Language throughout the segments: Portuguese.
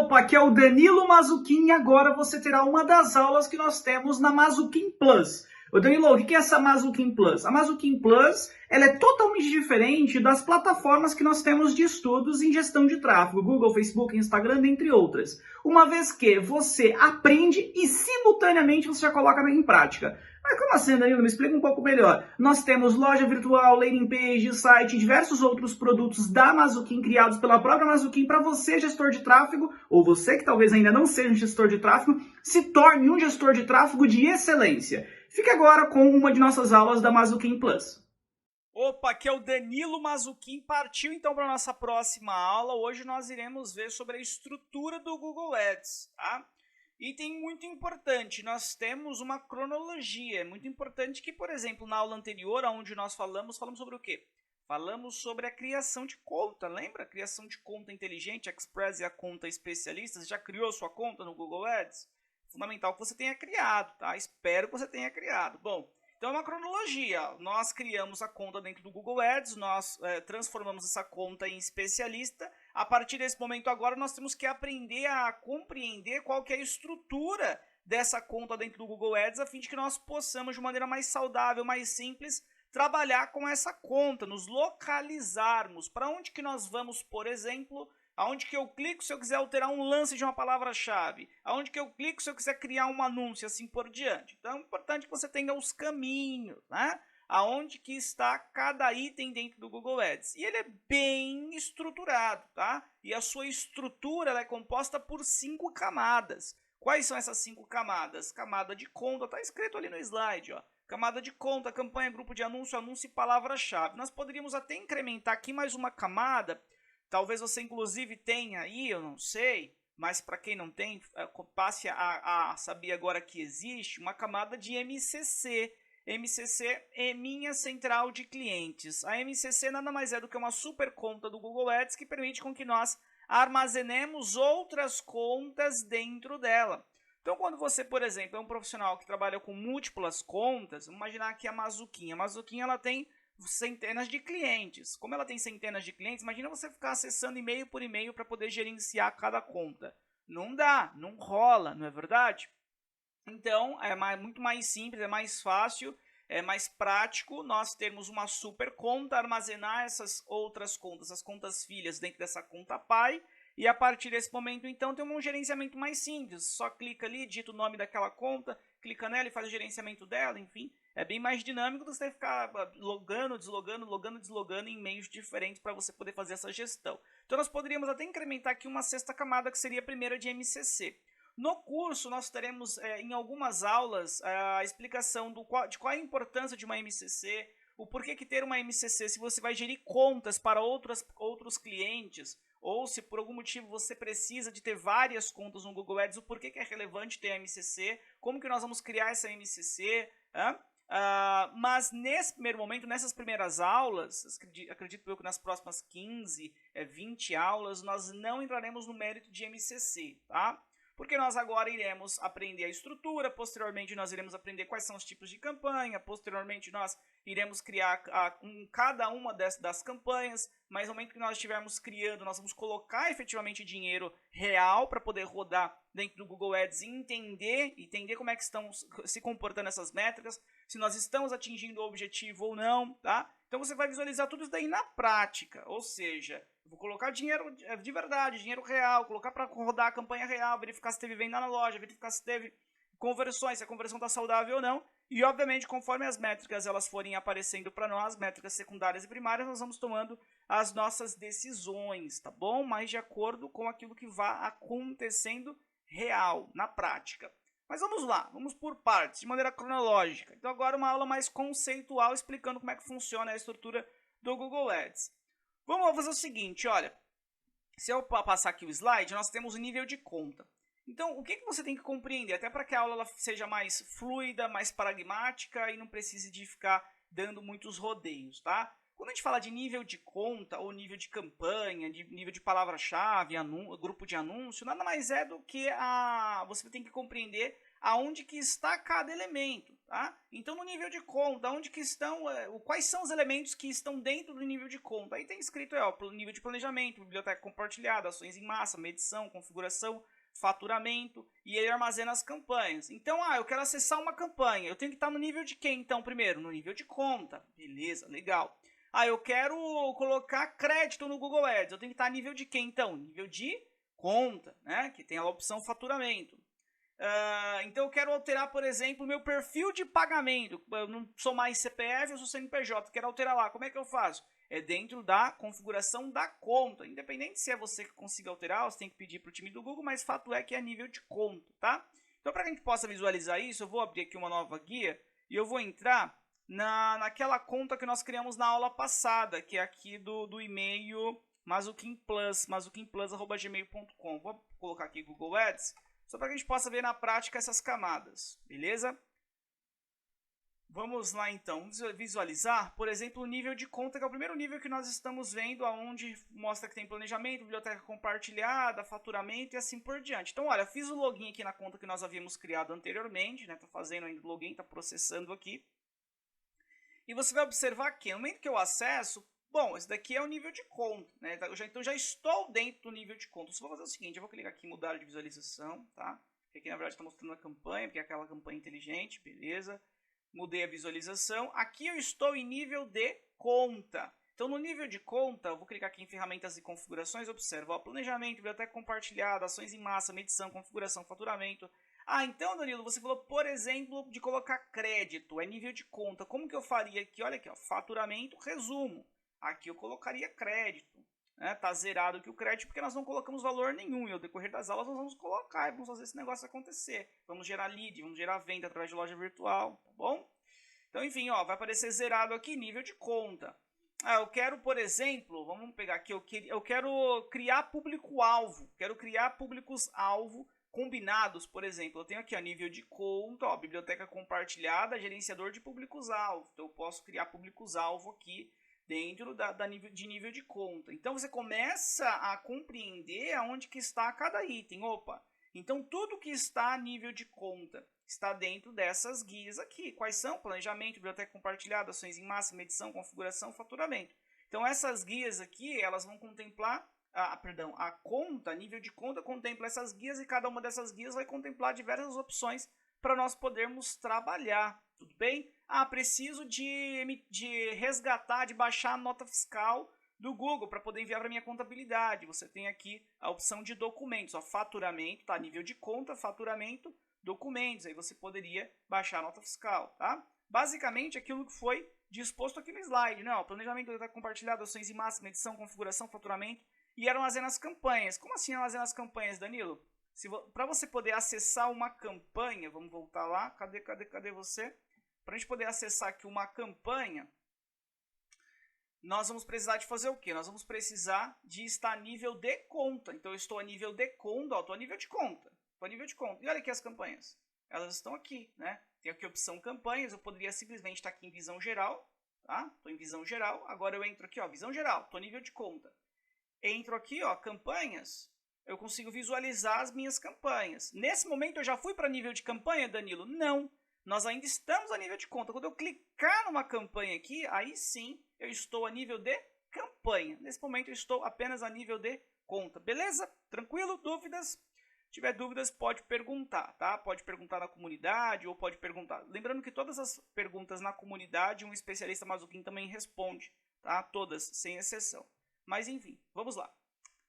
Opa, aqui é o Danilo Mazzucchin e agora você terá uma das aulas que nós temos na Mazzucchin Plus. Ô Danilo, o que é essa Mazzucchin Plus? A Mazzucchin Plus ela é totalmente diferente das plataformas que nós temos de estudos em gestão de tráfego, Google, Facebook, Instagram, dentre outras. Uma vez que você aprende e simultaneamente você já coloca em prática. Mas como assim, Danilo? Me explica um pouco melhor. Nós temos loja virtual, landing page, site, diversos outros produtos da Mazzucchin criados pela própria Mazzucchin para você, gestor de tráfego, ou você que talvez ainda não seja um gestor de tráfego, se torne um gestor de tráfego de excelência. Fique agora com uma de nossas aulas da Mazzucchin Plus. Opa, aqui é o Danilo Mazzucchin. Partiu então para a nossa próxima aula. Hoje nós iremos ver sobre a estrutura do Google Ads, tá? Item muito importante, nós temos uma cronologia. É muito importante que, por exemplo, na aula anterior, onde nós falamos sobre o quê? Falamos sobre a criação de conta, lembra? A criação de conta inteligente, Express e a conta especialista. Você já criou sua conta no Google Ads? Fundamental que você tenha criado, tá? Espero que você tenha criado. Bom, então é uma cronologia. Nós criamos a conta dentro do Google Ads, nós transformamos essa conta em especialista. A partir desse momento agora nós temos que aprender a compreender qual que é a estrutura dessa conta dentro do Google Ads, a fim de que nós possamos, de maneira mais saudável, mais simples, trabalhar com essa conta, nos localizarmos. Para onde que nós vamos, por exemplo, aonde que eu clico se eu quiser alterar um lance de uma palavra-chave, aonde que eu clico se eu quiser criar um anúncio, assim por diante. Então é importante que você tenha os caminhos, né? Aonde que está cada item dentro do Google Ads. E ele é bem estruturado, tá? E a sua estrutura ela é composta por 5 camadas. Quais são essas 5 camadas? Camada de conta, tá escrito ali no slide, ó. Camada de conta, campanha, grupo de anúncio, anúncio e palavra-chave. Nós poderíamos até incrementar aqui mais uma camada. Talvez você inclusive tenha aí, eu não sei, mas para quem não tem, passe a saber agora que existe uma camada de MCC. MCC é minha central de clientes. A MCC nada mais é do que uma super conta do Google Ads que permite com que nós armazenemos outras contas dentro dela. Então, quando você, por exemplo, é um profissional que trabalha com múltiplas contas, vamos imaginar aqui a Mazzucchin. A Mazzucchin ela tem centenas de clientes. Como ela tem centenas de clientes, imagina você ficar acessando e-mail por e-mail para poder gerenciar cada conta. Não dá, não rola, não é verdade? Então, é muito mais simples, é mais fácil, é mais prático nós termos uma super conta, armazenar essas outras contas, as contas filhas dentro dessa conta pai, e a partir desse momento, então, tem um gerenciamento mais simples. Só clica ali, digita o nome daquela conta, clica nela e faz o gerenciamento dela, enfim. É bem mais dinâmico do que você ficar logando, deslogando em meios diferentes para você poder fazer essa gestão. Então, nós poderíamos até incrementar aqui uma sexta camada, que seria a primeira de MCC. No curso, nós teremos em algumas aulas a explicação de qual a importância de uma MCC, o porquê que ter uma MCC, se você vai gerir contas para outros clientes, ou se por algum motivo você precisa de ter várias contas no Google Ads, o porquê que é relevante ter a MCC, como que nós vamos criar essa MCC, mas nesse primeiro momento, nessas primeiras aulas, acredito eu que nas próximas 15, 20 aulas, nós não entraremos no mérito de MCC, tá? Porque nós agora iremos aprender a estrutura, posteriormente nós iremos aprender quais são os tipos de campanha, posteriormente nós iremos criar cada uma das campanhas, mas no momento que nós estivermos criando, nós vamos colocar efetivamente dinheiro real para poder rodar dentro do Google Ads e entender como é que estão se comportando essas métricas, se nós estamos atingindo o objetivo ou não, tá? Então você vai visualizar tudo isso daí na prática, ou seja, vou colocar dinheiro de verdade, dinheiro real, colocar para rodar a campanha real, verificar se teve venda na loja, verificar se teve conversões, se a conversão está saudável ou não. E, obviamente, conforme as métricas elas forem aparecendo para nós, métricas secundárias e primárias, nós vamos tomando as nossas decisões, tá bom? Mas de acordo com aquilo que vá acontecendo real, na prática. Mas vamos lá, vamos por partes, de maneira cronológica. Então, agora uma aula mais conceitual, explicando como é que funciona a estrutura do Google Ads. Vamos fazer o seguinte, olha, se eu passar aqui o slide, nós temos o nível de conta. Então, o que você tem que compreender, até para que a aula ela seja mais fluida, mais pragmática e não precise de ficar dando muitos rodeios, tá? Quando a gente fala de nível de conta, ou nível de campanha, de nível de palavra-chave, grupo de anúncio, nada mais é do que você tem que compreender aonde que está cada elemento, tá? Então, no nível de conta, onde que estão, quais são os elementos que estão dentro do nível de conta? Aí tem escrito, nível de planejamento, biblioteca compartilhada, ações em massa, medição, configuração, faturamento, e ele armazena as campanhas. Então, eu quero acessar uma campanha, eu tenho que estar no nível de quem, então, primeiro? No nível de conta. Beleza, legal. Eu quero colocar crédito no Google Ads, eu tenho que estar a nível de quem, então? Nível de conta, né? Que tem a opção faturamento. Então eu quero alterar, por exemplo, o meu perfil de pagamento. Eu não sou mais CPF, eu sou CNPJ, quero alterar lá. Como é que eu faço? É dentro da configuração da conta. Independente se é você que consiga alterar, você tem que pedir para o time do Google, mas fato é que é nível de conta, tá? Então, para que a gente possa visualizar isso, eu vou abrir aqui uma nova guia e eu vou entrar naquela conta que nós criamos na aula passada, que é aqui do e-mail mazuquimplus@gmail.com. Vou colocar aqui Google Ads, só para que a gente possa ver na prática essas camadas, beleza? Vamos lá então, visualizar, por exemplo, o nível de conta, que é o primeiro nível que nós estamos vendo, onde mostra que tem planejamento, biblioteca compartilhada, faturamento e assim por diante. Então, olha, fiz o login aqui na conta que nós havíamos criado anteriormente, né? Tá fazendo ainda o login, tá processando aqui. E você vai observar que no momento que eu acesso, bom, esse daqui é o nível de conta, né? Então já estou dentro do nível de conta. Só vou fazer o seguinte, eu vou clicar aqui em mudar de visualização, tá? Porque aqui na verdade está mostrando a campanha, porque é aquela campanha inteligente, beleza? Mudei a visualização. Aqui eu estou em nível de conta. Então no nível de conta, eu vou clicar aqui em ferramentas e configurações, observa, planejamento, biblioteca compartilhada, ações em massa, medição, configuração, faturamento. Então, Danilo, você falou, por exemplo, de colocar crédito, é nível de conta. Como que eu faria aqui? Olha aqui, faturamento, resumo. Aqui eu colocaria crédito. Tá zerado aqui o crédito porque nós não colocamos valor nenhum. E ao decorrer das aulas nós vamos colocar e vamos fazer esse negócio acontecer. Vamos gerar lead, vamos gerar venda através de loja virtual, tá bom? Então, enfim, vai aparecer zerado aqui, nível de conta. Eu quero, por exemplo, vamos pegar aqui, eu quero criar público-alvo. Quero criar públicos-alvo combinados, por exemplo, eu tenho aqui a nível de conta, biblioteca compartilhada, gerenciador de públicos-alvo. Então eu posso criar públicos-alvo aqui dentro de nível de conta. Então você começa a compreender aonde que está cada item. Então tudo que está a nível de conta está dentro dessas guias aqui. Quais são? Planejamento, biblioteca compartilhada, ações em massa, medição, configuração, faturamento. Então essas guias aqui, elas vão contemplar a conta, nível de conta contempla essas guias e cada uma dessas guias vai contemplar diversas opções para nós podermos trabalhar, tudo bem? Preciso de resgatar, de baixar a nota fiscal do Google para poder enviar para minha contabilidade. Você tem aqui a opção de documentos, faturamento, tá? Nível de conta, faturamento, documentos. Aí você poderia baixar a nota fiscal, tá? Basicamente aquilo que foi disposto aqui no slide, né? Planejamento compartilhado, ações em massa, medição, configuração, faturamento e armazena as campanhas. Como assim armazena as campanhas, Danilo? Para você poder acessar uma campanha, vamos voltar lá, cadê você? Para a gente poder acessar aqui uma campanha, nós vamos precisar de fazer o quê? Nós vamos precisar de estar a nível de conta. Então eu estou a nível de conta, estou a nível de conta. Estou a nível de conta. E olha aqui as campanhas. Elas estão aqui, né? Tem aqui a opção campanhas, eu poderia simplesmente estar aqui em visão geral, tá? Estou em visão geral, agora eu entro aqui, visão geral, estou a nível de conta. Entro aqui, campanhas, eu consigo visualizar as minhas campanhas. Nesse momento eu já fui para nível de campanha, Danilo? Não, nós ainda estamos a nível de conta. Quando eu clicar numa campanha aqui, aí sim eu estou a nível de campanha. Nesse momento eu estou apenas a nível de conta. Beleza? Tranquilo? Dúvidas? Se tiver dúvidas, pode perguntar, tá? Pode perguntar na comunidade ou pode perguntar. Lembrando que todas as perguntas na comunidade, um especialista Mazuquim também responde, tá? Todas, sem exceção. Mas enfim, vamos lá.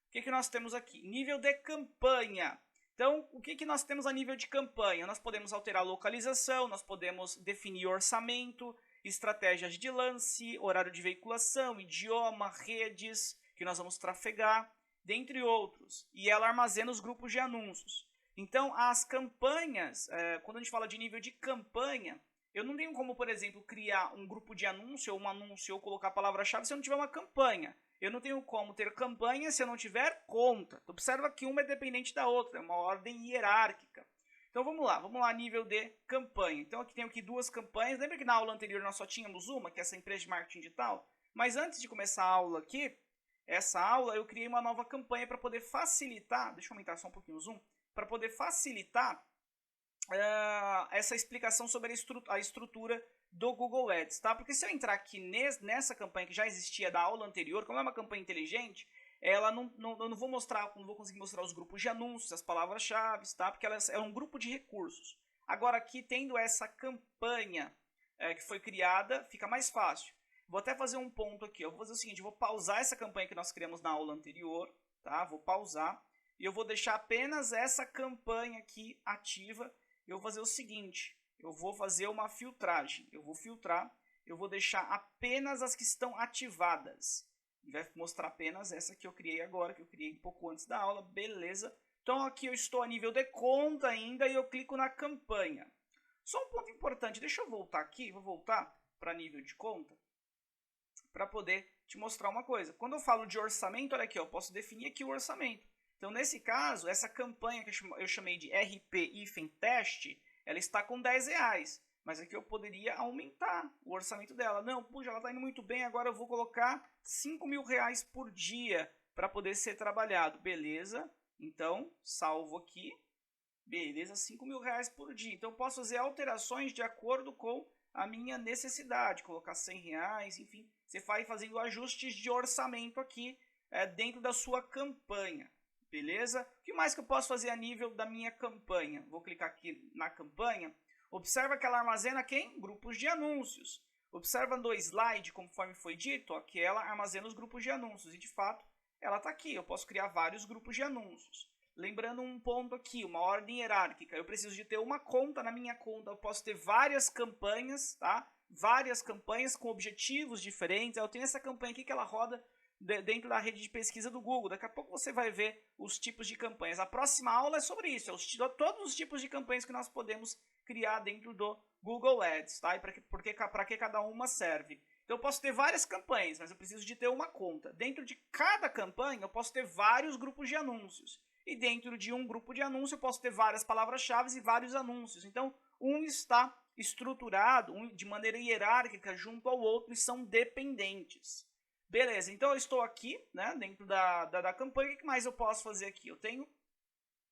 O que nós temos aqui? Nível de campanha. Então, o que nós temos a nível de campanha? Nós podemos alterar a localização, nós podemos definir orçamento, estratégias de lance, horário de veiculação, idioma, redes que nós vamos trafegar, dentre outros. E ela armazena os grupos de anúncios. Então, as campanhas, quando a gente fala de nível de campanha, eu não tenho como, por exemplo, criar um grupo de anúncio ou um anúncio ou colocar a palavra-chave se eu não tiver uma campanha. Eu não tenho como ter campanha se eu não tiver conta. Então, observa que uma é dependente da outra, é uma ordem hierárquica. Então vamos lá, nível de campanha. Então aqui tenho aqui duas campanhas. Lembra que na aula anterior nós só tínhamos uma, que é essa empresa de marketing digital? Mas antes de começar a aula aqui, essa aula eu criei uma nova campanha para poder facilitar, deixa eu aumentar só um pouquinho o zoom, para poder facilitar essa explicação sobre a estrutura do Google Ads, tá? Porque se eu entrar aqui nessa campanha que já existia da aula anterior, como é uma campanha inteligente, ela eu não vou conseguir mostrar os grupos de anúncios, as palavras-chave, tá? Porque ela é um grupo de recursos. Agora aqui, tendo essa campanha que foi criada, fica mais fácil. Vou até fazer um ponto aqui, eu vou fazer o seguinte, eu vou pausar essa campanha que nós criamos na aula anterior, tá? Vou pausar e eu vou deixar apenas essa campanha aqui ativa. Eu vou fazer o seguinte, eu vou fazer uma filtragem, eu vou filtrar, eu vou deixar apenas as que estão ativadas. E vai mostrar apenas essa que eu criei agora, que eu criei um pouco antes da aula, beleza? Então aqui eu estou a nível de conta ainda e eu clico na campanha. Só um ponto importante, deixa eu voltar aqui, vou voltar para nível de conta, para poder te mostrar uma coisa. Quando eu falo de orçamento, olha aqui, eu posso definir aqui o orçamento. Então, nesse caso, essa campanha que eu chamei de RP-Teste, ela está com R$10. Mas aqui eu poderia aumentar o orçamento dela. Não, puxa, ela está indo muito bem, agora eu vou colocar R$5.000 por dia para poder ser trabalhado. Beleza, então, salvo aqui. Beleza, R$5.000 por dia. Então, eu posso fazer alterações de acordo com a minha necessidade. Colocar R$100, enfim. Você vai fazendo ajustes de orçamento aqui dentro da sua campanha. Beleza? O que mais que eu posso fazer a nível da minha campanha? Vou clicar aqui na campanha. Observa que ela armazena quem? Grupos de anúncios. Observa no slide, conforme foi dito, ó, que ela armazena os grupos de anúncios. E, de fato, ela está aqui. Eu posso criar vários grupos de anúncios. Lembrando um ponto aqui, uma ordem hierárquica. Eu preciso de ter uma conta. Na minha conta eu posso ter várias campanhas, tá? Várias campanhas com objetivos diferentes. Eu tenho essa campanha aqui que ela roda dentro da rede de pesquisa do Google. Daqui a pouco você vai ver os tipos de campanhas. A próxima aula é sobre isso, todos os tipos de campanhas que nós podemos criar dentro do Google Ads, tá? E para que cada uma serve. Então eu posso ter várias campanhas, mas eu preciso de ter uma conta. Dentro de cada campanha eu posso ter vários grupos de anúncios. E dentro de um grupo de anúncios eu posso ter várias palavras-chave e vários anúncios. Então um está estruturado de maneira hierárquica junto ao outro e são dependentes. Beleza, então eu estou aqui, né, dentro da campanha. O que mais eu posso fazer aqui? Eu tenho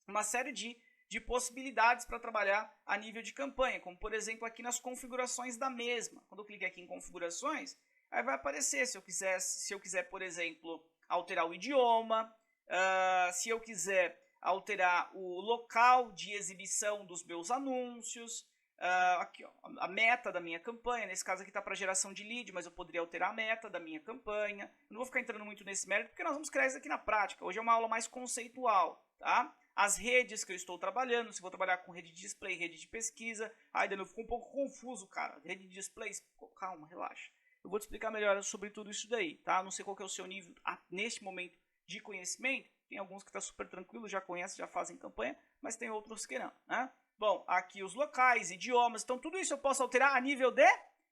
uma série de possibilidades para trabalhar a nível de campanha, como por exemplo aqui nas configurações da mesma. Quando eu clico aqui em configurações, aí vai aparecer se eu quiser, por exemplo, alterar o idioma, se eu quiser alterar o local de exibição dos meus anúncios, aqui, ó, a meta da minha campanha. Nesse caso aqui está para geração de lead, mas eu poderia alterar a meta da minha campanha. Eu não vou ficar entrando muito nesse mérito, porque nós vamos criar isso aqui na prática. Hoje é uma aula mais conceitual, tá? As redes que eu estou trabalhando, se vou trabalhar com rede de display, rede de pesquisa. Ai, Danilo, ficou um pouco confuso, cara. Rede de displays, calma, relaxa. Eu vou te explicar melhor sobre tudo isso daí, tá? Não sei qual que é o seu nível neste momento de conhecimento. Tem alguns que tá super tranquilo, já conhecem, já fazem campanha, mas tem outros que não, né? Bom, aqui os locais, idiomas, então tudo isso eu posso alterar a nível de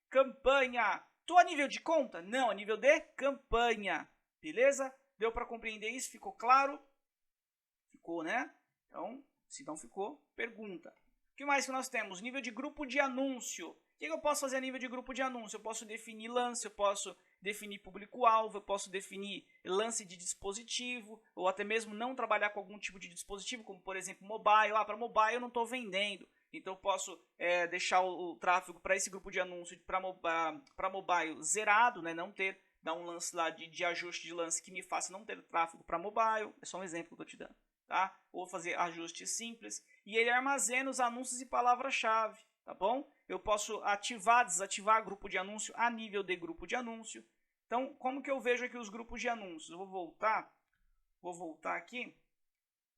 campanha. Tô a nível de conta? Não, a nível de campanha. Beleza? Deu para compreender isso? Ficou claro? Ficou, né? Então, se não ficou, pergunta. O que mais que nós temos? Nível de grupo de anúncio. O que eu posso fazer a nível de grupo de anúncio? Eu posso definir lance, eu posso definir público-alvo, eu posso definir lance de dispositivo, ou até mesmo não trabalhar com algum tipo de dispositivo, como por exemplo mobile. Para mobile eu não estou vendendo, então eu posso deixar o tráfego para esse grupo de anúncio para mobile zerado, né? Não dar um lance lá de ajuste de lance que me faça não ter tráfego para mobile. É só um exemplo que eu estou te dando, tá? Ou fazer ajustes simples, e ele armazena os anúncios e palavra-chave, tá bom? Eu posso ativar, desativar grupo de anúncio a nível de grupo de anúncio. Então, como que eu vejo aqui os grupos de anúncios? Eu vou voltar aqui,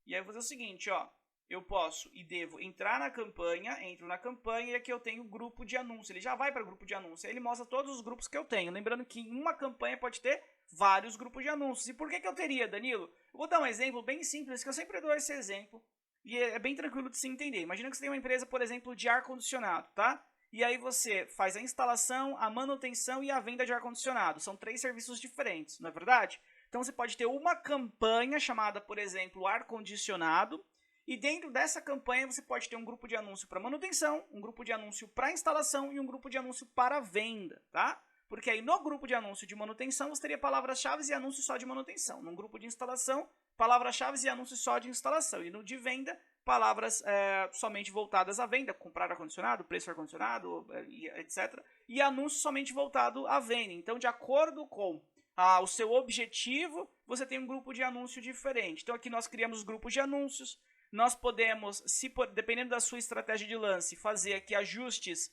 e aí eu vou fazer o seguinte, ó. Eu posso e devo entrar na campanha, entro na campanha e aqui eu tenho grupo de anúncio. Ele já vai para grupo de anúncio, aí ele mostra todos os grupos que eu tenho. Lembrando que em uma campanha pode ter vários grupos de anúncios. E por que eu teria, Danilo? Eu vou dar um exemplo bem simples, que eu sempre dou esse exemplo. E é bem tranquilo de se entender. Imagina que você tem uma empresa, por exemplo, de ar-condicionado, tá? E aí você faz a instalação, a manutenção e a venda de ar-condicionado. São 3 serviços diferentes, não é verdade? Então você pode ter uma campanha chamada, por exemplo, ar-condicionado. E dentro dessa campanha você pode ter um grupo de anúncio para manutenção, um grupo de anúncio para instalação e um grupo de anúncio para venda, tá? Porque aí no grupo de anúncio de manutenção você teria palavras-chave e anúncios só de manutenção. No grupo de instalação, palavras-chave e anúncios só de instalação. E no de venda, palavras somente voltadas à venda, comprar ar-condicionado, preço ar-condicionado, etc. E anúncios somente voltado à venda. Então, de acordo com o seu objetivo, você tem um grupo de anúncio diferente. Então, aqui nós criamos grupos de anúncios. Nós podemos, dependendo da sua estratégia de lance, fazer aqui ajustes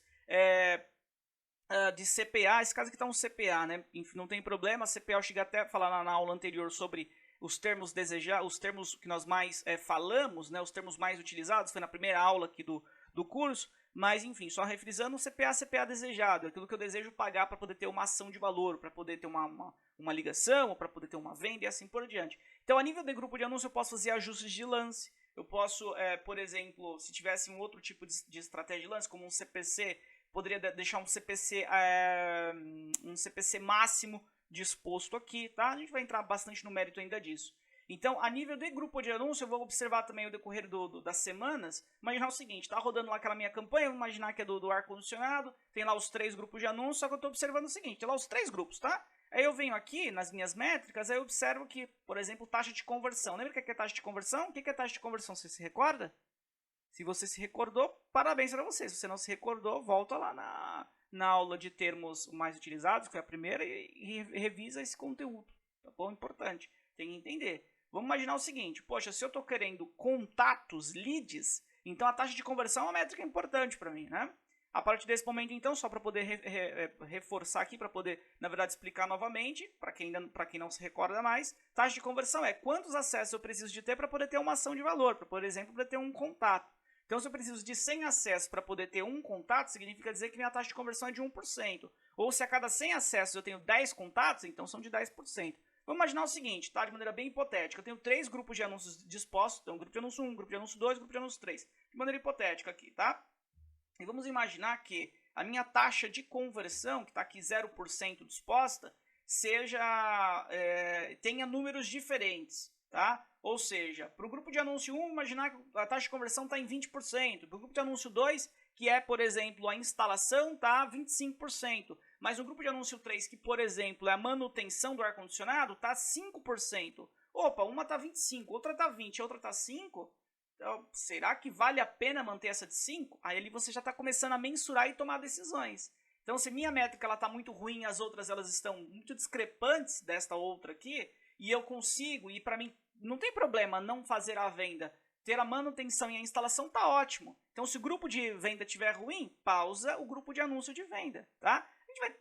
de CPA. Esse caso aqui está um CPA, né? Enfim, não tem problema. CPA eu cheguei até a falar na aula anterior sobre os termos desejados, os termos que nós mais falamos, né? Os termos mais utilizados. Foi na primeira aula aqui do curso. Mas, enfim, só refrisando, o CPA desejado, aquilo que eu desejo pagar para poder ter uma ação de valor, para poder ter uma ligação, para poder ter uma venda e assim por diante. Então, a nível de grupo de anúncio, eu posso fazer ajustes de lance. Eu posso, por exemplo, se tivesse um outro tipo de estratégia de lance, como um CPC, poderia deixar um CPC máximo disposto aqui, tá? A gente vai entrar bastante no mérito ainda disso. Então, a nível de grupo de anúncio, eu vou observar também o decorrer das semanas. Imaginar o seguinte, tá rodando lá aquela minha campanha, vou imaginar que é do ar-condicionado, tem lá os 3 grupos de anúncio, só que eu estou observando o seguinte, tem lá os 3 grupos, tá? Aí eu venho aqui nas minhas métricas, aí eu observo que, por exemplo, taxa de conversão. Lembra o que é taxa de conversão? O que é taxa de conversão? Você se recorda? Se você se recordou, parabéns para você. Se você não se recordou, volta lá na aula de termos mais utilizados, que foi a primeira, e revisa esse conteúdo. Tá bom? Importante. Tem que entender. Vamos imaginar o seguinte, poxa, se eu estou querendo contatos, leads, então a taxa de conversão é uma métrica importante para mim, né? A partir desse momento, então, só para poder reforçar aqui, para poder, na verdade, explicar novamente, para quem não se recorda mais, taxa de conversão é quantos acessos eu preciso de ter para poder ter uma ação de valor, para, por exemplo, poder ter um contato. Então, se eu preciso de 100 acessos para poder ter um contato, significa dizer que minha taxa de conversão é de 1%. Ou se a cada 100 acessos eu tenho 10 contatos, então são de 10%. Vamos imaginar o seguinte, tá? De maneira bem hipotética. Eu tenho 3 grupos de anúncios dispostos. Então, grupo de anúncio 1, grupo de anúncio 2, grupo de anúncio 3. De maneira hipotética aqui, tá? E vamos imaginar que a minha taxa de conversão, que está aqui 0% disposta, tenha números diferentes, tá? Ou seja, para o grupo de anúncio 1, imaginar que a taxa de conversão está em 20%. Para o grupo de anúncio 2, que é, por exemplo, a instalação, está 25%. Mas no grupo de anúncio 3, que, por exemplo, é a manutenção do ar-condicionado, está 5%. Opa, uma está 25%, outra está 20%, outra está 5%. Então, será que vale a pena manter essa de 5? Aí ali você já está começando a mensurar e tomar decisões. Então, se minha métrica está muito ruim e as outras elas estão muito discrepantes desta outra aqui, e eu consigo, e para mim não tem problema não fazer a venda, ter a manutenção e a instalação está ótimo. Então, se o grupo de venda estiver ruim, pausa o grupo de anúncio de venda, tá?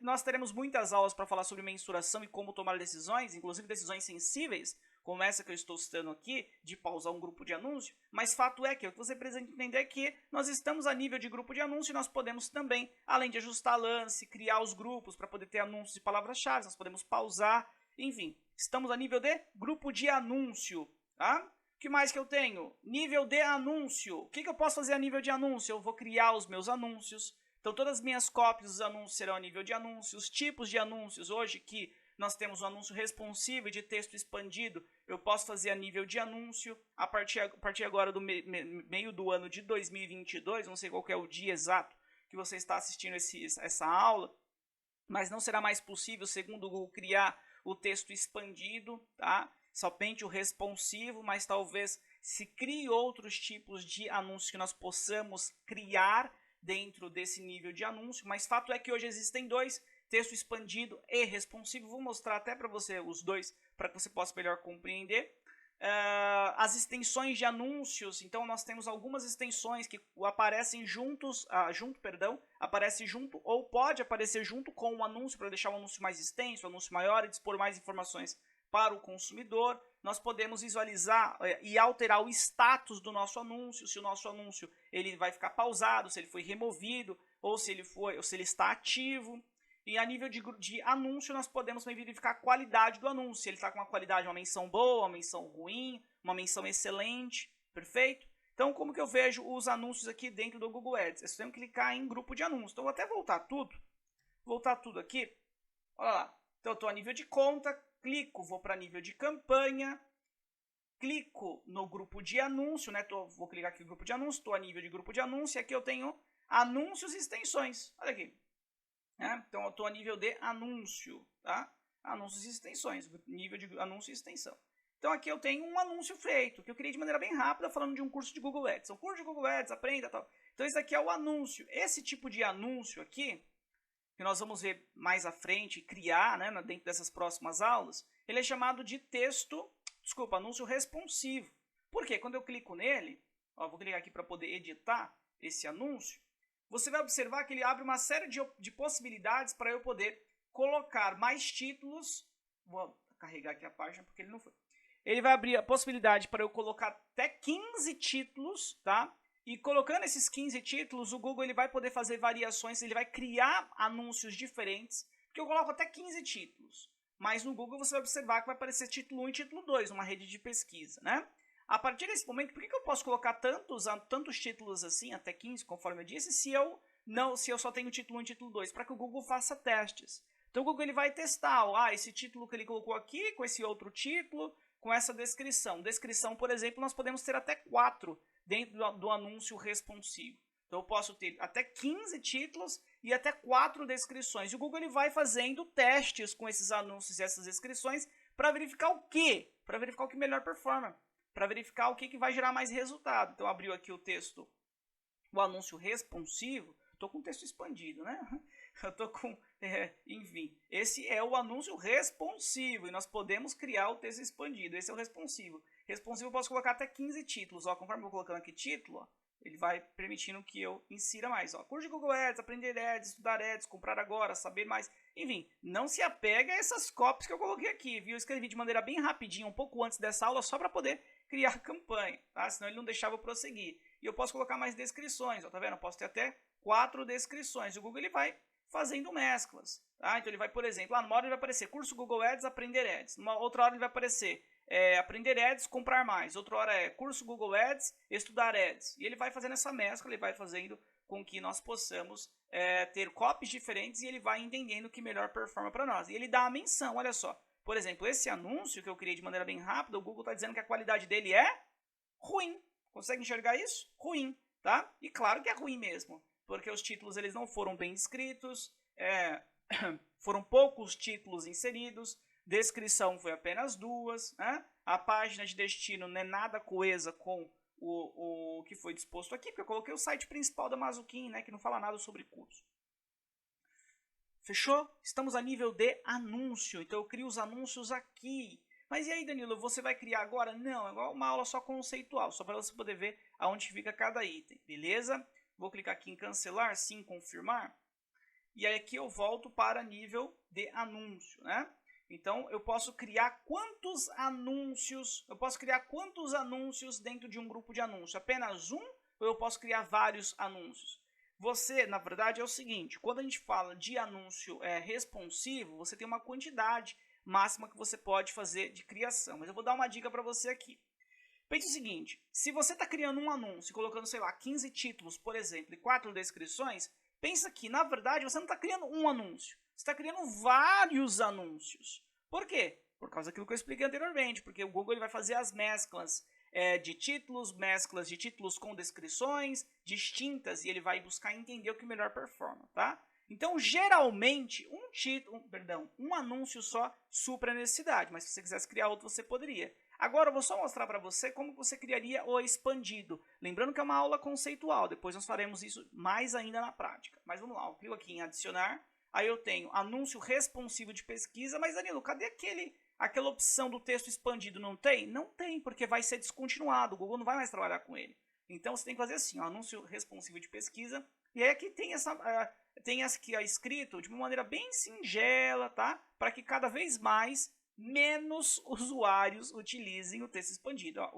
Nós teremos muitas aulas para falar sobre mensuração e como tomar decisões, inclusive decisões sensíveis, como essa que eu estou citando aqui, de pausar um grupo de anúncio, mas fato é que o que você precisa entender é que nós estamos a nível de grupo de anúncio e nós podemos também, além de ajustar lance, criar os grupos para poder ter anúncios e palavras-chave, nós podemos pausar, enfim, estamos a nível de grupo de anúncio, tá? O que mais que eu tenho? Nível de anúncio. O que eu posso fazer a nível de anúncio? Eu vou criar os meus anúncios. Então, todas as minhas cópias dos anúncios serão a nível de anúncios. Tipos de anúncios. Hoje que nós temos um anúncio responsivo e de texto expandido, eu posso fazer a nível de anúncio. A partir agora do meio do ano de 2022, não sei qual que é o dia exato que você está assistindo essa aula, mas não será mais possível, segundo o Google, criar o texto expandido, tá? Somente o responsivo, mas talvez se crie outros tipos de anúncios que nós possamos criar dentro desse nível de anúncio, mas fato é que hoje existem 2, texto expandido e responsivo. Vou mostrar até para você os 2, para que você possa melhor compreender. As extensões de anúncios, então nós temos algumas extensões que aparecem aparece junto ou pode aparecer junto com o anúncio para deixar o anúncio mais extenso, o anúncio maior e dispor mais informações para o consumidor. Nós podemos visualizar e alterar o status do nosso anúncio, se o nosso anúncio ele vai ficar pausado, se ele foi removido ou se ele está ativo. E a nível de anúncio, nós podemos também verificar a qualidade do anúncio. Se ele está com uma qualidade, uma menção boa, uma menção ruim, uma menção excelente, perfeito? Então, como que eu vejo os anúncios aqui dentro do Google Ads? Eu tenho que clicar em grupo de anúncios. Então, vou até voltar tudo aqui. Olha lá. Então, eu estou a nível de conta, clico, vou para nível de campanha, clico no grupo de anúncio, né? Vou clicar aqui no grupo de anúncio, estou a nível de grupo de anúncio, e aqui eu tenho anúncios e extensões. Olha aqui. né? Então eu estou a nível de anúncio, tá? Anúncios e extensões, nível de anúncio e extensão. Então aqui eu tenho um anúncio feito, que eu criei de maneira bem rápida, falando de um curso de Google Ads. O curso de Google Ads, aprenda, tal. Então esse aqui é o anúncio. Esse tipo de anúncio aqui, que nós vamos ver mais à frente, criar, né, dentro dessas próximas aulas, ele é chamado de anúncio responsivo. Por quê? Quando eu clico nele, ó, vou clicar aqui para poder editar esse anúncio, você vai observar que ele abre uma série de possibilidades para eu poder colocar mais títulos. Vou carregar aqui a página porque ele não foi. Ele vai abrir a possibilidade para eu colocar até 15 títulos, tá? E colocando esses 15 títulos, o Google ele vai poder fazer variações, ele vai criar anúncios diferentes, porque eu coloco até 15 títulos. Mas no Google você vai observar que vai aparecer título 1 e título 2, uma rede de pesquisa, né? A partir desse momento, por que eu posso colocar tantos títulos assim, até 15, conforme eu disse, se eu só tenho título 1 e título 2? Para que o Google faça testes. Então o Google ele vai testar, esse título que ele colocou aqui, com esse outro título, com essa descrição. Descrição, por exemplo, nós podemos ter até 4 dentro do anúncio responsivo. Então eu posso ter até 15 títulos e até 4 descrições. E o Google ele vai fazendo testes com esses anúncios e essas descrições para verificar o quê? Para verificar o que melhor performa. Para verificar o que vai gerar mais resultado. Então abriu aqui o texto, o anúncio responsivo. Estou com o texto expandido, né? Eu estou com... enfim, esse é o anúncio responsivo. E nós podemos criar o texto expandido. Esse é o responsivo. Responsivo eu posso colocar até 15 títulos. Ó, conforme eu vou colocando aqui título, ó, ele vai permitindo que eu insira mais. Ó, curso de Google Ads, aprender Ads, estudar Ads, comprar agora, saber mais. Enfim, não se apega a essas copies que eu coloquei aqui, viu? Eu escrevi de maneira bem rapidinha, um pouco antes dessa aula, só para poder criar campanha, tá? Senão ele não deixava eu prosseguir. E eu posso colocar mais descrições, ó, tá vendo? Eu posso ter até 4 descrições. O Google ele vai fazendo mesclas, tá? Então ele vai, por exemplo, numa hora ele vai aparecer curso Google Ads, aprender Ads. Numa outra hora ele vai aparecer aprender Ads, comprar mais. Outra hora é curso Google Ads, estudar Ads. E ele vai fazendo essa mescla, ele vai fazendo com que nós possamos ter copies diferentes e ele vai entendendo o que melhor performa para nós. E ele dá a menção, olha só. Por exemplo, esse anúncio que eu criei de maneira bem rápida, o Google está dizendo que a qualidade dele é ruim. Consegue enxergar isso? Ruim, tá? E claro que é ruim mesmo, porque os títulos eles não foram bem escritos, foram poucos títulos inseridos, descrição foi apenas 2, né? A página de destino não é nada coesa com o que foi disposto aqui, porque eu coloquei o site principal da Mazuquim, né, que não fala nada sobre curso. Fechou? Estamos a nível de anúncio, então eu crio os anúncios aqui. Mas e aí, Danilo, você vai criar agora? Não, é uma aula só conceitual, só para você poder ver aonde fica cada item, beleza? Vou clicar aqui em cancelar, sim, confirmar. E aí aqui eu volto para nível de anúncio, né? Então eu posso criar quantos anúncios? Eu posso criar quantos anúncios dentro de um grupo de anúncios? Apenas um ou eu posso criar vários anúncios? Você, na verdade, é o seguinte, quando a gente fala de anúncio responsivo, você tem uma quantidade máxima que você pode fazer de criação. Mas eu vou dar uma dica para você aqui. Pense o seguinte, se você está criando um anúncio, colocando, sei lá, 15 títulos, por exemplo, e 4 descrições, pensa que, na verdade, você não está criando um anúncio. Você está criando vários anúncios. Por quê? Por causa daquilo que eu expliquei anteriormente, porque o Google ele vai fazer as mesclas de títulos, mesclas de títulos com descrições distintas, e ele vai buscar entender o que melhor performa, tá? Então, geralmente, um anúncio só supra a necessidade, mas se você quisesse criar outro, você poderia. Agora, eu vou só mostrar para você como você criaria o expandido. Lembrando que é uma aula conceitual, depois nós faremos isso mais ainda na prática. Mas vamos lá, eu clico aqui em adicionar, aí eu tenho anúncio responsivo de pesquisa, mas Danilo, cadê aquela opção do texto expandido? Não tem? Não tem, porque vai ser descontinuado, o Google não vai mais trabalhar com ele. Então, você tem que fazer assim, ó, anúncio responsivo de pesquisa, e aí aqui tem aqui escrito de uma maneira bem singela, tá? Para que cada vez menos usuários utilizem o texto expandido. Ó,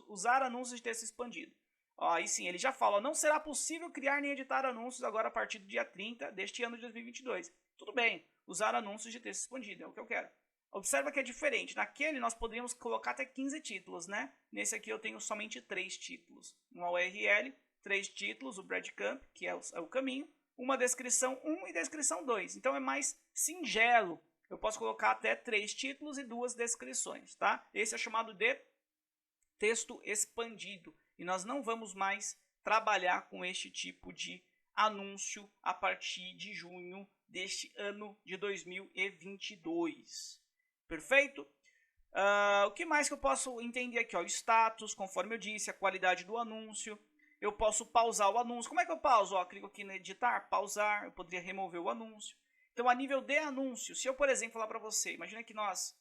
usar anúncios de texto expandido. Ó, aí sim, ele já fala, não será possível criar nem editar anúncios agora a partir do dia 30 deste ano de 2022. Tudo bem, usar anúncios de texto expandido, é o que eu quero. Observa que é diferente. Naquele nós poderíamos colocar até 15 títulos, né? Nesse aqui eu tenho somente 3 títulos. Uma URL, 3 títulos, o breadcrumb, que é o caminho, uma descrição 1 e descrição 2. Então é mais singelo. Eu posso colocar até 3 títulos e 2 descrições, tá? Esse é chamado de texto expandido. E nós não vamos mais trabalhar com este tipo de anúncio a partir de junho deste ano de 2022. Perfeito? O que mais que eu posso entender aqui? O status, conforme eu disse, a qualidade do anúncio. Eu posso pausar o anúncio. Como é que eu pauso? Clico aqui no editar, pausar. Eu poderia remover o anúncio. Então, a nível de anúncio, se eu, por exemplo, falar para você, imagina que nós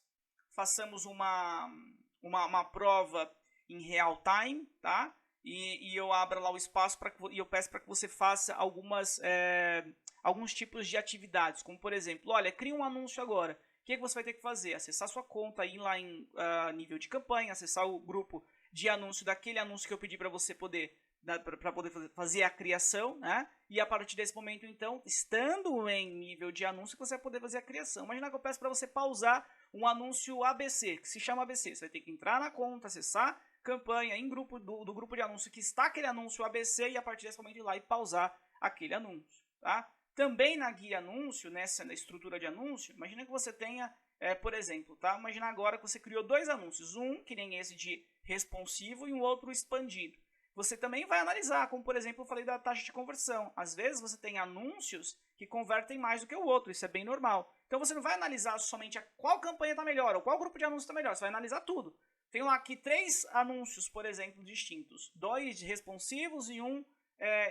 façamos uma prova em real time, tá? E eu abra lá o espaço e eu peço para que você faça alguns tipos de atividades, como por exemplo, olha, cria um anúncio agora. O que você vai ter que fazer? Acessar sua conta, ir lá em nível de campanha, acessar o grupo de anúncio daquele anúncio que eu pedi para você poder fazer a criação, né? E a partir desse momento, então, estando em nível de anúncio, você vai poder fazer a criação. Imagina que eu peço para você pausar um anúncio ABC, que se chama ABC. Você vai ter que entrar na conta, acessar campanha em grupo do grupo de anúncio que está aquele anúncio ABC e a partir desse momento ir lá e pausar aquele anúncio, tá? Também na guia anúncio, na estrutura de anúncio, imagina que você tenha, por exemplo, tá? Imagina agora que você criou 2 anúncios, um que nem esse de responsivo e um outro expandido. Você também vai analisar, como por exemplo eu falei da taxa de conversão. Às vezes você tem anúncios que convertem mais do que o outro, isso é bem normal. Então você não vai analisar somente qual campanha está melhor ou qual grupo de anúncios está melhor, você vai analisar tudo. Tenho lá aqui 3 anúncios, por exemplo, distintos. 2 responsivos e um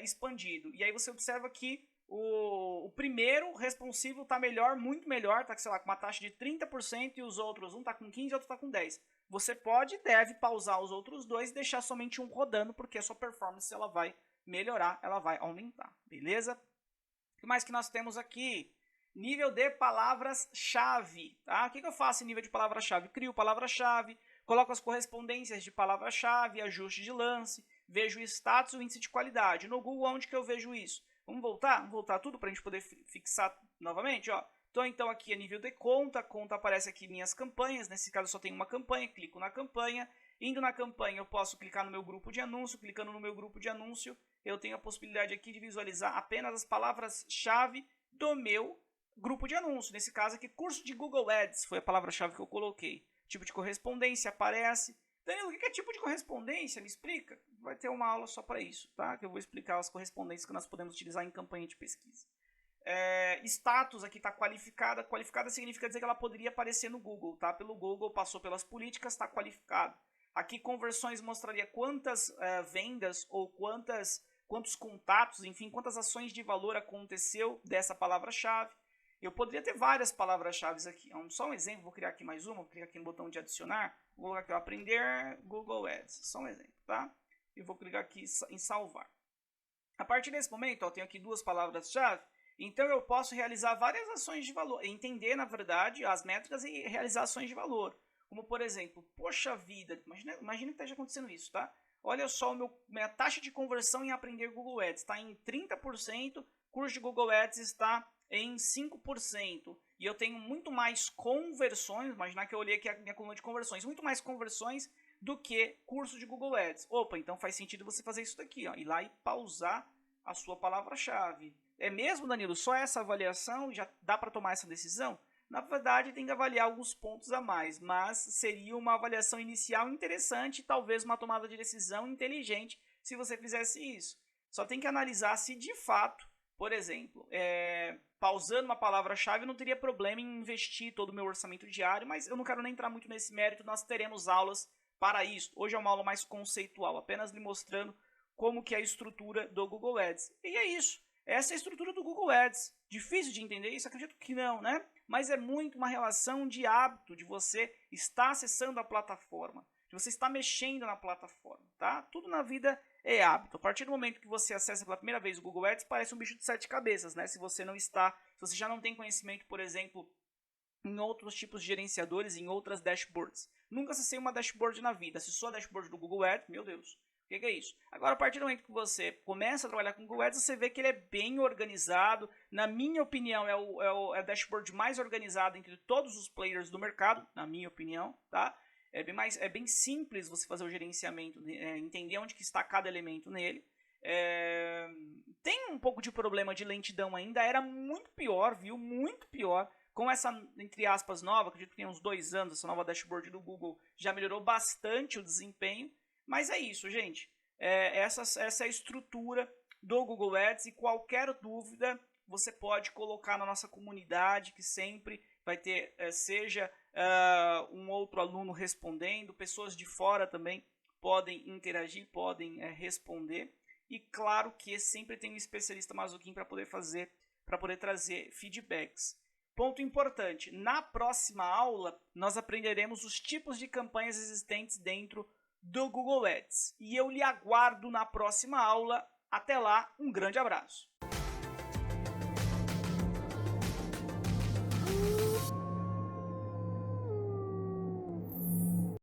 expandido. E aí você observa que o primeiro responsivo está melhor, muito melhor, está, sei lá, com uma taxa de 30% e os outros, um está com 15% e outro está com 10%. Você pode e deve pausar os outros 2 e deixar somente um rodando, porque a sua performance ela vai melhorar, ela vai aumentar, beleza? O que mais que nós temos aqui? Nível de palavras-chave, tá? O que eu faço em nível de palavra-chave? Crio palavra-chave, coloco as correspondências de palavra-chave, ajuste de lance, vejo o status e o índice de qualidade. No Google, onde que eu vejo isso? Vamos voltar? Vamos voltar tudo para a gente poder fixar novamente, ó. Então aqui a nível de conta aparece aqui minhas campanhas, nesse caso eu só tenho uma campanha, clico na campanha, indo na campanha eu posso clicar no meu grupo de anúncio, clicando no meu grupo de anúncio, eu tenho a possibilidade aqui de visualizar apenas as palavras-chave do meu grupo de anúncio, nesse caso aqui curso de Google Ads, foi a palavra-chave que eu coloquei, tipo de correspondência aparece. Danilo, o que é tipo de correspondência? Me explica. Vai ter uma aula só para isso, tá? Que eu vou explicar as correspondências que nós podemos utilizar em campanha de pesquisa. Status aqui está qualificada. Qualificada significa dizer que ela poderia aparecer no Google, tá? Pelo Google, passou pelas políticas, está qualificado. Aqui conversões mostraria quantas vendas ou quantos contatos, enfim, quantas ações de valor aconteceu dessa palavra-chave. Eu poderia ter várias palavras-chave aqui. Só um exemplo, vou criar aqui mais uma, vou clicar aqui no botão de adicionar, vou colocar aqui, ó, aprender Google Ads, só um exemplo, tá? E vou clicar aqui em salvar. A partir desse momento, ó, eu tenho aqui 2 palavras-chave, então eu posso realizar várias ações de valor, entender, na verdade, as métricas e realizar ações de valor. Como, por exemplo, poxa vida, imagina que esteja acontecendo isso, tá? Olha só, minha taxa de conversão em aprender Google Ads está em 30%, curso de Google Ads está em 5%. E eu tenho muito mais conversões, imaginar que eu olhei aqui a minha coluna de conversões, muito mais conversões do que curso de Google Ads. Opa, então faz sentido você fazer isso daqui, ó, ir lá e pausar a sua palavra-chave. É mesmo, Danilo, só essa avaliação já dá para tomar essa decisão? Na verdade, tem que avaliar alguns pontos a mais, mas seria uma avaliação inicial interessante, talvez uma tomada de decisão inteligente se você fizesse isso. Só tem que analisar se de fato, por exemplo, pausando uma palavra-chave, eu não teria problema em investir todo o meu orçamento diário, mas eu não quero nem entrar muito nesse mérito, nós teremos aulas para isso. Hoje é uma aula mais conceitual, apenas lhe mostrando como que é a estrutura do Google Ads. E é isso. Essa é a estrutura do Google Ads. Difícil de entender isso? Acredito que não, né? Mas é muito uma relação de hábito, de você estar acessando a plataforma, de você estar mexendo na plataforma, tá? Tudo na vida é hábito. A partir do momento que você acessa pela primeira vez o Google Ads, parece um bicho de 7 cabeças, né? Se você já não tem conhecimento, por exemplo, em outros tipos de gerenciadores, em outras dashboards. Nunca acessei uma dashboard na vida. Se só a dashboard do Google Ads, meu Deus, o que é isso? Agora, a partir do momento que você começa a trabalhar com o Google Ads, você vê que ele é bem organizado. Na minha opinião, é o dashboard mais organizado entre todos os players do mercado, na minha opinião, tá? É bem simples você fazer o gerenciamento, entender onde que está cada elemento nele. Tem um pouco de problema de lentidão ainda, era muito pior, viu? Muito pior. Com essa, entre aspas, nova, acredito que tem uns 2 anos, essa nova dashboard do Google já melhorou bastante o desempenho. Mas é isso, gente. Essa é a estrutura do Google Ads, e qualquer dúvida você pode colocar na nossa comunidade, que sempre vai ter, seja um outro aluno respondendo, pessoas de fora também podem interagir, podem responder. E claro que sempre tem um especialista Mazuquim para poder trazer feedbacks. Ponto importante, na próxima aula nós aprenderemos os tipos de campanhas existentes dentro do Google Ads. E eu lhe aguardo na próxima aula. Até lá, um grande abraço.